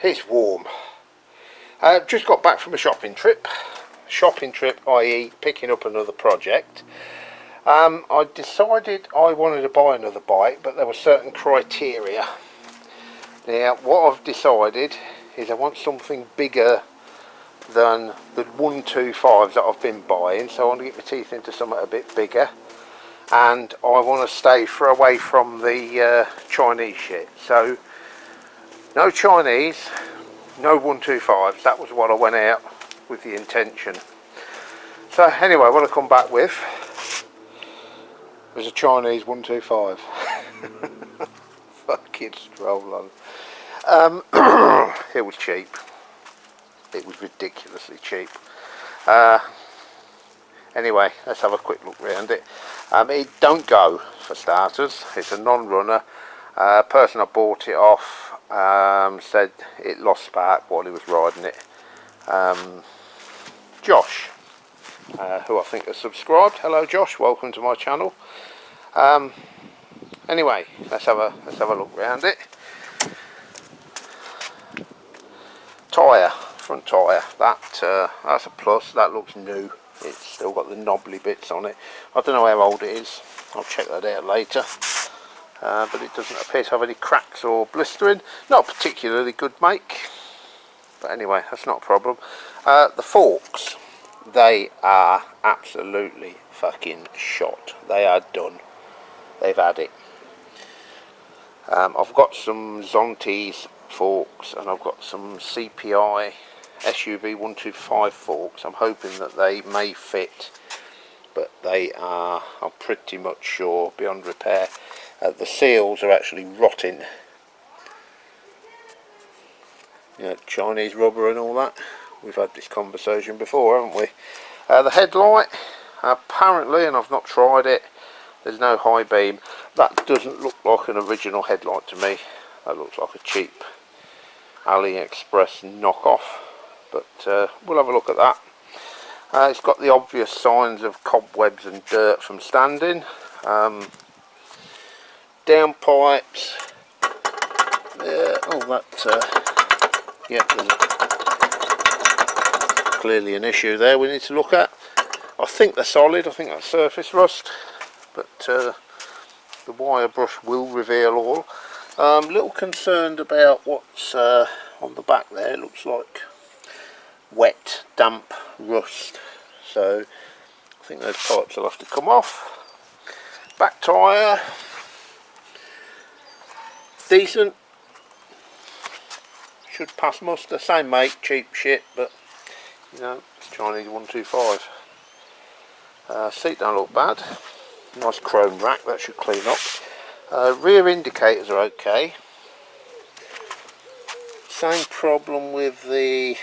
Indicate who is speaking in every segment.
Speaker 1: It's warm. Just got back from a shopping trip, i.e. picking up another project. I decided I wanted to buy another bike, but there were certain criteria. Now what I've decided is I want something bigger than the 125s that I've been buying, so I want to get my teeth into something a bit bigger, and I want to stay away from the Chinese shit. So no Chinese, no 125s. That was what I went out with the intention. So anyway, what I come back with was a Chinese 125. Fucking stroll on. It was cheap. It was ridiculously cheap. Anyway, let's have a quick look around it. It don't go, for starters. It's a non-runner. Person I bought it off said it lost spark while he was riding it. Josh, who I think has subscribed. Hello Josh, welcome to my channel. Anyway, let's have a look around it. Tyre, front tyre, that's a plus. That looks new. It's still got the knobbly bits on it. I don't know how old it is. I'll check that out later. But it doesn't appear to have any cracks or blistering. Not a particularly good make, but anyway, that's not a problem. The forks, they are absolutely fucking shot. They are done. They've had it. I've got some Zontes forks, and I've got some CPI SUV 125 forks. I'm hoping that they may fit, but they are, I'm pretty much sure, beyond repair. The seals are actually rotting. You know, Chinese rubber and all that. We've had this conversation before, haven't we? The headlight, apparently, and I've not tried it, there's no high beam. That doesn't look like an original headlight to me. That looks like a cheap AliExpress knockoff, but we'll have a look at that. It's got the obvious signs of cobwebs and dirt from standing. Downpipes, all that, yeah, there's clearly an issue there we need to look at. I think they're solid. I think that's surface rust, but the wire brush will reveal all. A little concerned about what's on the back there. It looks like wet, damp rust, so I think those pipes will have to come off. Back tyre, decent, should pass muster. Same make, cheap shit, but you know, it's Chinese 125. Seat don't look bad. Nice chrome rack, that should clean up. Rear indicators are okay. Same problem with the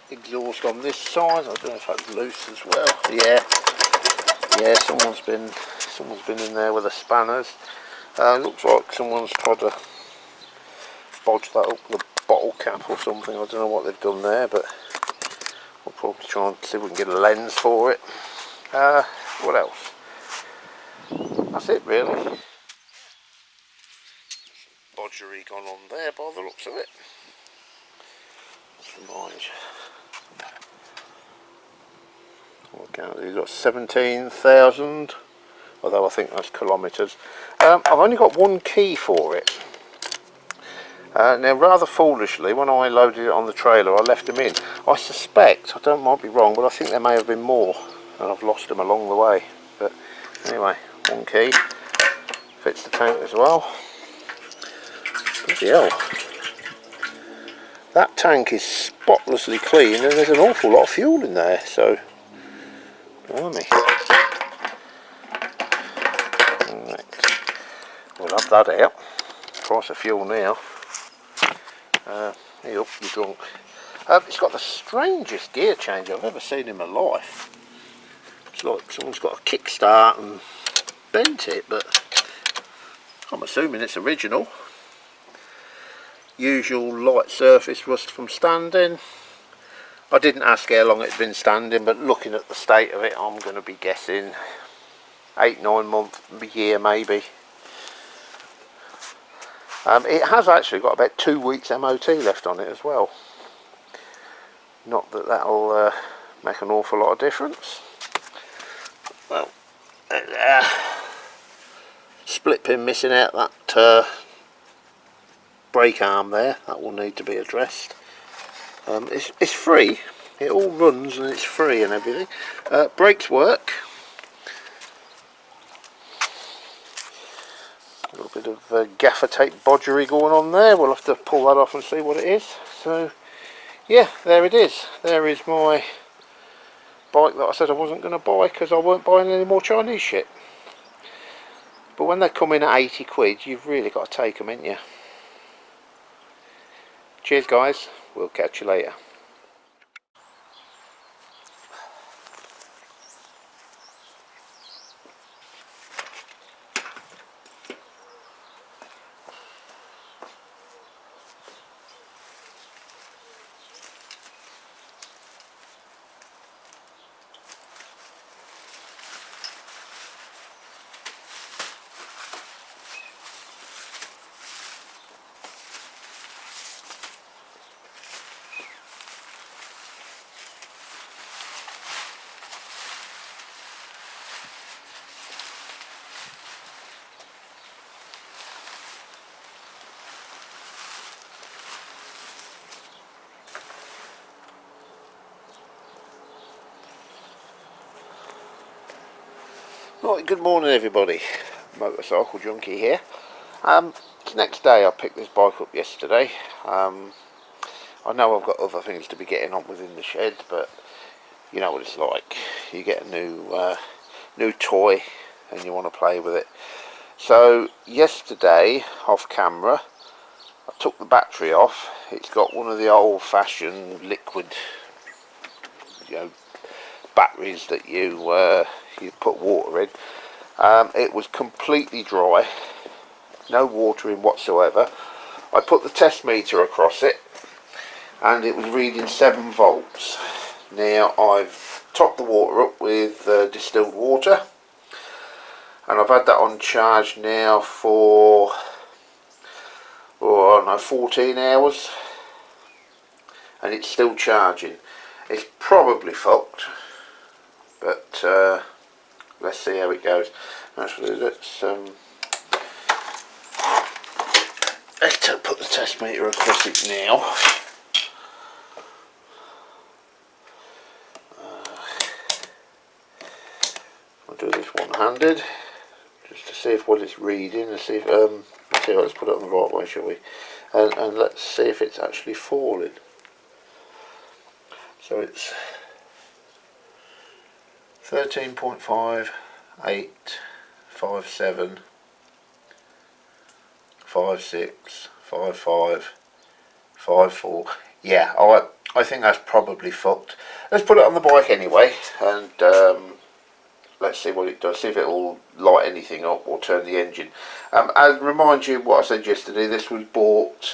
Speaker 1: exhaust on this side. I don't know if that's loose as well. Yeah, someone's been in there with the spanners. Looks like someone's tried to bodge that up with a bottle cap or something. I don't know what they've done there, but we'll probably try and see if we can get a lens for it. What else? That's it really. Bodgery gone on there by the looks of it. What's the mileage? He's got 17,000, although I think that's kilometres. I've only got one key for it. Now rather foolishly, when I loaded it on the trailer, I left them in. I suspect, I might be wrong, but I think there may have been more and I've lost them along the way. But anyway, one key, fits the tank as well. Bloody hell, that tank is spotlessly clean and there's an awful lot of fuel in there, so blimey. Right. We'll have that out. Price of fuel now. You're drunk. It's got the strangest gear change I've ever seen in my life. It's like someone's got a kickstart and bent it, but I'm assuming it's original. Usual light surface rust from standing. I didn't ask how long it's been standing, but looking at the state of it, I'm going to be guessing 8-9 months, a year maybe. It has actually got about 2 weeks MOT left on it as well. Not that that'll make an awful lot of difference. Well, split pin missing out that brake arm there. That will need to be addressed. It's free. It all runs and it's free and everything. Brakes work. A little bit of gaffer tape bodgery going on there. We'll have to pull that off and see what it is. So yeah, there it is. There is my bike that I said I wasn't going to buy because I weren't buying any more Chinese shit. But when they come in at 80 quid, you've really got to take them, ain't you? Cheers guys, we'll catch you later. Right, good morning everybody, Motorcycle Junkie here. It's the next day. I picked this bike up yesterday. I know I've got other things to be getting on within the shed, but you know what it's like. You get a new toy and you want to play with it. So yesterday, off camera, I took the battery off. It's got one of the old-fashioned liquid, batteries that you put water in. It was completely dry, no water in whatsoever. I put the test meter across it and it was reading 7 volts. Now I've topped the water up with distilled water and I've had that on charge now for 14 hours and it's still charging. It's probably fucked, but let's see how it goes. Actually, let's put the test meter across it now. I'll do this one-handed just to see if what it's reading and see if let's put it on the right way, shall we? And let's see if it's actually falling. So it's 13.5, 8, 5, 7, 5, 6, 5, 5, 5, 4. Yeah, I think that's probably fucked. Let's put it on the bike anyway, and let's see what it does. See if it will light anything up or turn the engine. I'll remind you what I said yesterday. This was bought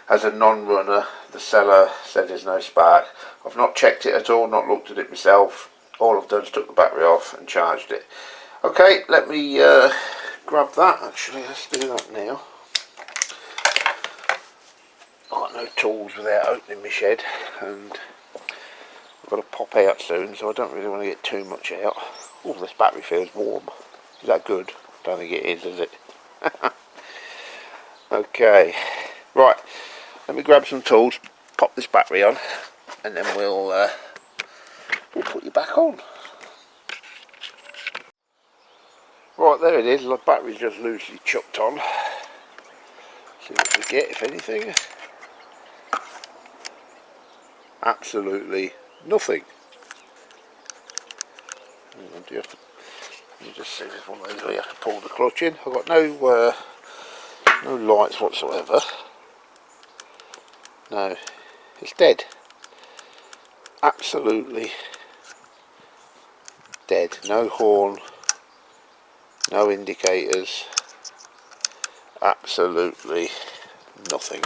Speaker 1: as a non-runner. The seller said there's no spark. I've not checked it at all, not looked at it myself. All I've done is took the battery off and charged it. Okay, let me grab that. Actually, let's do that now. I've got no tools without opening my shed, and I've got to pop out soon, so I don't really want to get too much out. Oh, this battery feels warm. Is that good? Don't think it is it? Okay, right. Let me grab some tools, pop this battery on, and then we'll put you back on. Right, there it is. The battery's just loosely chucked on. See what we get, if anything. Absolutely nothing. You just see this one of those where you have to pull the clutch in. I've got no lights whatsoever. No, it's dead. Absolutely dead. No horn, no indicators, absolutely nothing.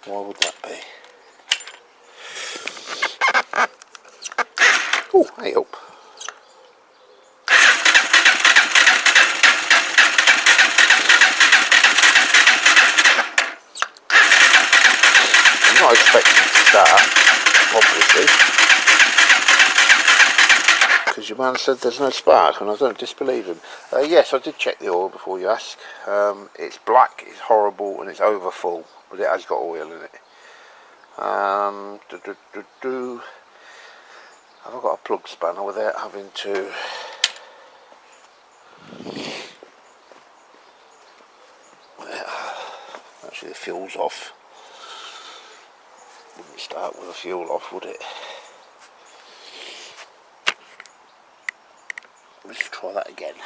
Speaker 1: Why would that be? Oh, hey up. not expecting to start, obviously, because your man said there's no spark, and I don't disbelieve him. Yes, I did check the oil before you ask. It's black, it's horrible, and it's over full, but it has got oil in it. Have I got a plug spanner without having to? Actually, the fuel's off. Wouldn't start with the fuel off, would it? Let's try that again.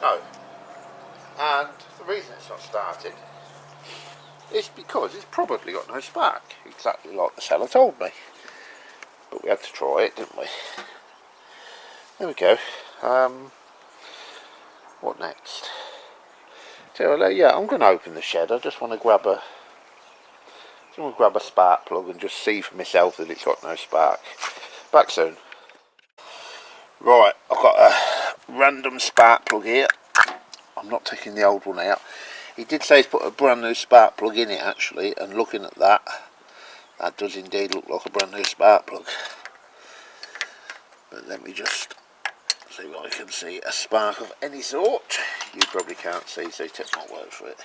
Speaker 1: No. And the reason it's not started is because it's probably got no spark, exactly like the seller told me. But we had to try it, didn't we? There we go. What next? So yeah, I'm going to open the shed. I just want to grab a spark plug and just see for myself that it's got no spark. Back soon. Right, I've got a random spark plug here. I'm not taking the old one out. He did say he's put a brand new spark plug in it actually, and looking at that, that does indeed look like a brand new spark plug. But let me just see if I can see a spark of any sort. You probably can't see, so take my word for it.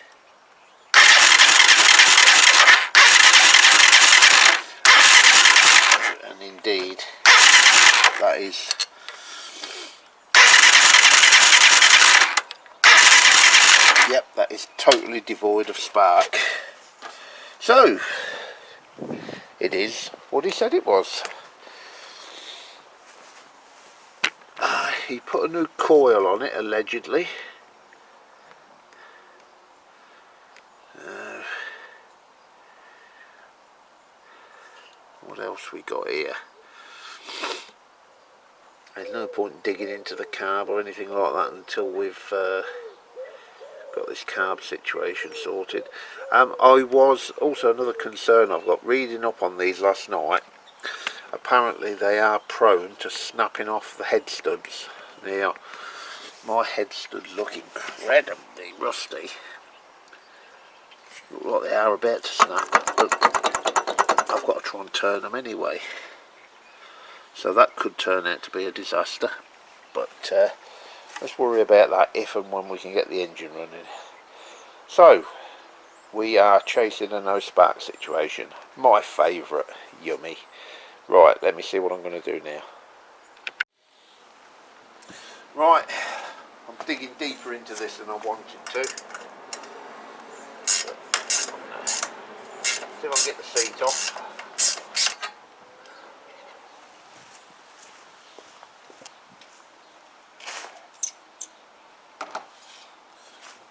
Speaker 1: And indeed, that is yep, that is totally devoid of spark. So it is what he said it was. He put a new coil on it, allegedly. What else we got here? There's no point digging into the carb or anything like that until we've got this carb situation sorted. I was also another concern I've got reading up on these last night. Apparently they are prone to snapping off the head studs. Now my head studs look incredibly rusty. Look like they are about to snap, but I've got to try and turn them anyway. So that could turn out to be a disaster. But let's worry about that if and when we can get the engine running. So we are chasing a no spark situation. My favourite. Yummy. Right, let me see what I'm going to do now. Right, I'm digging deeper into this than I wanted to. See if I can get the seat off.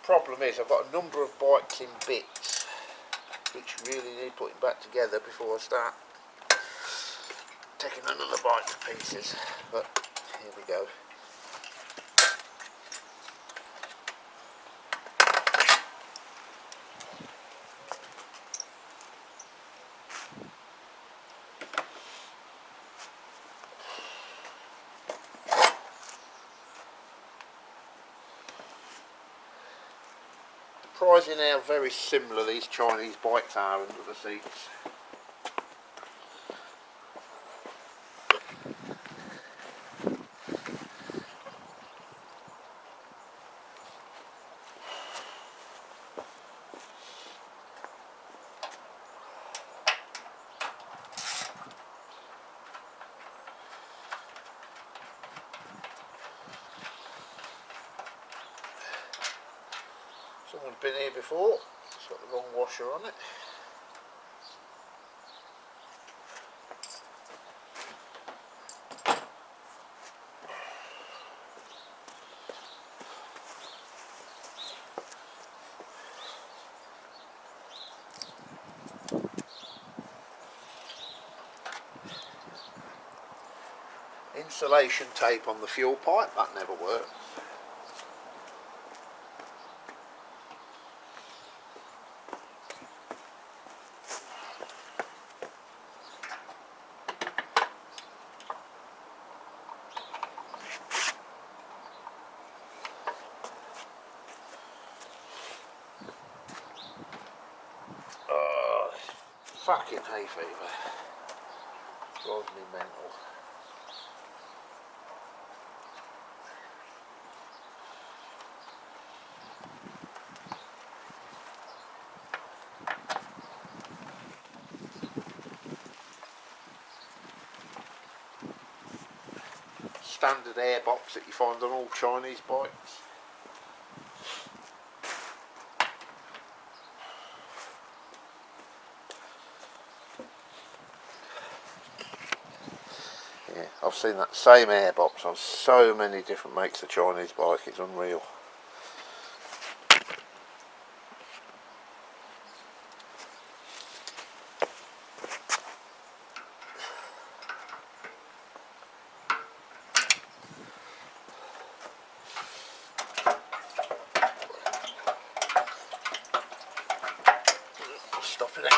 Speaker 1: The problem is I've got a number of bikes in bits which really need putting back together before I start taking another bike to pieces. But here we go. Surprising how very similar these Chinese bikes are under the seats. Someone's been here before, it's got the wrong washer on it. insulation tape on the fuel pipe, that never worked. Oh, fucking hay fever. Drives me mental. Standard air box that you find on all Chinese bikes. Yeah, I've seen that same air box on so many different makes of Chinese bike, it's unreal. Stopping it.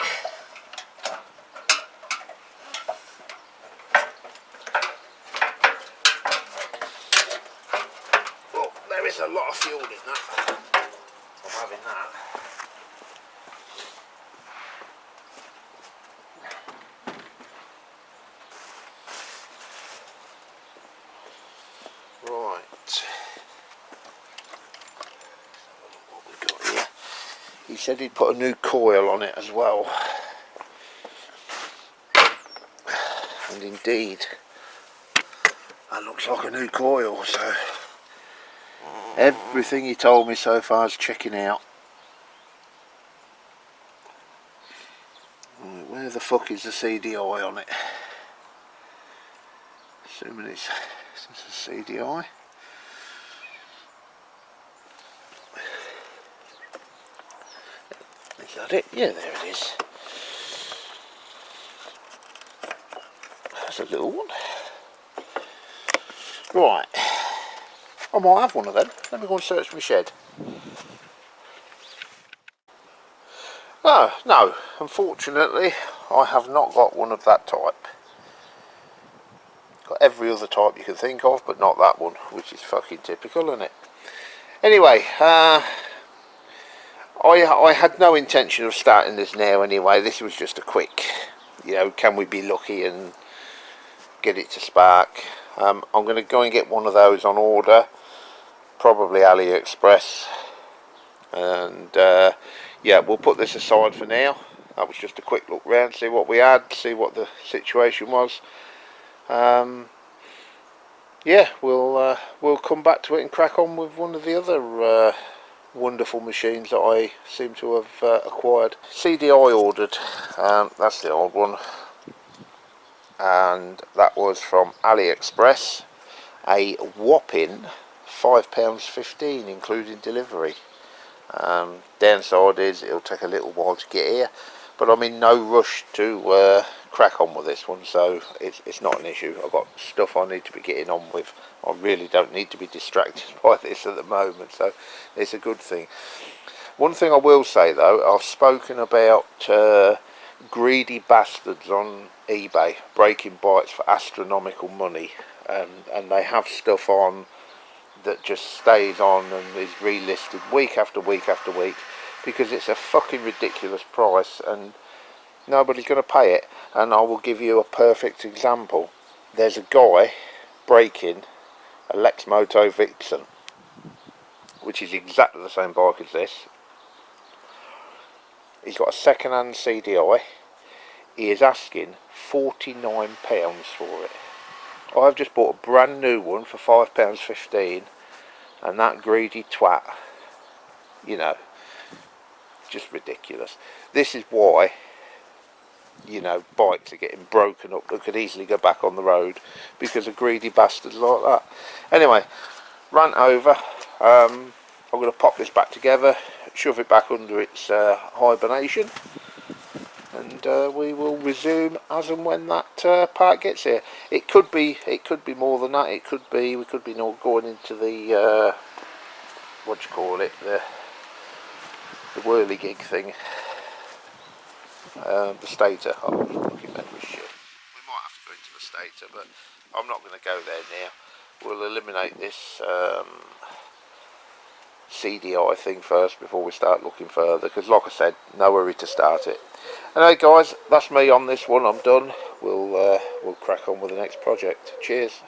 Speaker 1: Oh, there is a lot of fuel in that. I'm having that. Right. What we got here? He said he'd put a new coil on it as well. And indeed, that looks like a new coil, so everything he told me so far is checking out. Right, where the fuck is the CDI on it? Assuming it's a CDI. Is that it? Yeah, there it is. That's a little one. Right. I might have one of them. Let me go and search my shed. No, unfortunately I have not got one of that type. Got every other type you can think of, but not that one, which is fucking typical, isn't it? Anyway, I had no intention of starting this now anyway. This was just a quick, can we be lucky and get it to spark. I'm going to go and get one of those on order, probably AliExpress, and yeah, we'll put this aside for now. That was just a quick look round, see what we had, see what the situation was. Yeah, we'll come back to it and crack on with one of the other wonderful machines that I seem to have acquired. CDI ordered, that's the old one, and that was from AliExpress, a whopping £5.15 including delivery. Downside is it'll take a little while to get here, but I'm in no rush to crack on with this one, so it's not an issue. I've got stuff I need to be getting on with. I really don't need to be distracted by this at the moment, so it's a good thing. One thing I will say though, I've spoken about greedy bastards on eBay breaking bikes for astronomical money, and they have stuff on that just stays on and is relisted week after week after week because it's a fucking ridiculous price and nobody's going to pay it. And I will give you a perfect example. There's a guy breaking a Lexmoto Vixen, which is exactly the same bike as this. He's got a second-hand CDI. He is asking £49 for it. I've just bought a brand new one for £5.15, and that greedy twat, just ridiculous. This is why, bikes are getting broken up that could easily go back on the road because of greedy bastards like that. Anyway, rant over. I'm going to pop this back together, shove it back under its hibernation, and we will resume as and when that part gets here. It could be more than that. We could be not going into the what do you call it, the whirligig thing, the stator. I'm looking at this shit. We might have to go into the stator, but I'm not going to go there now. We'll eliminate this CDI thing first before we start looking further, because like I said, no hurry to start it. Anyway guys, that's me on this one. I'm done. We'll crack on with the next project. Cheers.